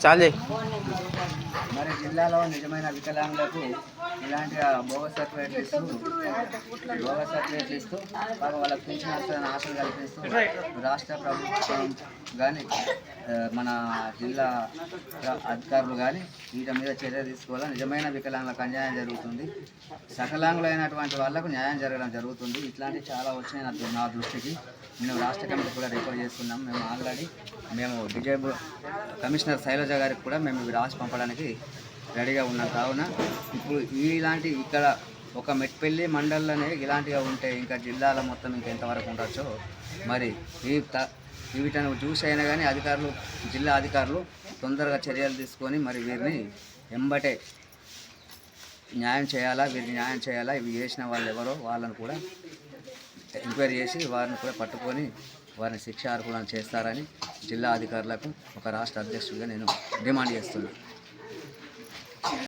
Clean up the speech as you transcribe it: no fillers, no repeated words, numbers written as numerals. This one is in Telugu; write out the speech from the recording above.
చాలే. మరి జిల్లాలో నిజమైన వికలాంగులకు ఇలాంటి బోగస్ సర్టిఫికేట్లు ఇస్తూ వాళ్ళకి పెన్షన్ వస్తుందని ఆశలు కల్పిస్తూ రాష్ట్ర ప్రభుత్వం కానీ మన జిల్లా అధికారులు కానీ వీటి మీద చర్య తీసుకోవాలని నిజమైన వికలాంగులకు అన్యాయం జరుగుతుంది. సకలాంగులైనటువంటి వాళ్లకు న్యాయం జరగడం జరుగుతుంది. ఇట్లాంటివి చాలా వచ్చినాయి నా దృష్టికి. మేము రాష్ట్ర కమిటీ కూడా రిపోర్ట్ చేస్తున్నాం. మేము ఆల్రెడీ డిజేబుల్ కమిషనర్ శైలజ గారికి కూడా మేము ఇవి రాసి పంపడానికి రెడీగా ఉన్నాం. కావున ఇప్పుడు ఇలాంటి ఇక్కడ ఒక మెట్పల్లి మండలంలోనే ఇలాంటిగా ఉంటే ఇంకా జిల్లాల మొత్తం ఇంకెంతవరకు ఉండొచ్చో మరి వీటిని చూసి అయినా కానీ జిల్లా అధికారులు తొందరగా చర్యలు తీసుకొని మరి వీరిని ఎంబటే న్యాయం చేయాలా, వీరికి న్యాయం చేయాలా. ఇవి చేసిన వాళ్ళు ఎవరో వాళ్ళని కూడా ఎంక్వైరీ చేసి వారిని కూడా పట్టుకొని వారిని శిక్షార్హులను చేస్తారని జిల్లా అధికారులకు ఒక రాష్ట్ర అధ్యక్షుడిగా నేను డిమాండ్ చేస్తున్నాను.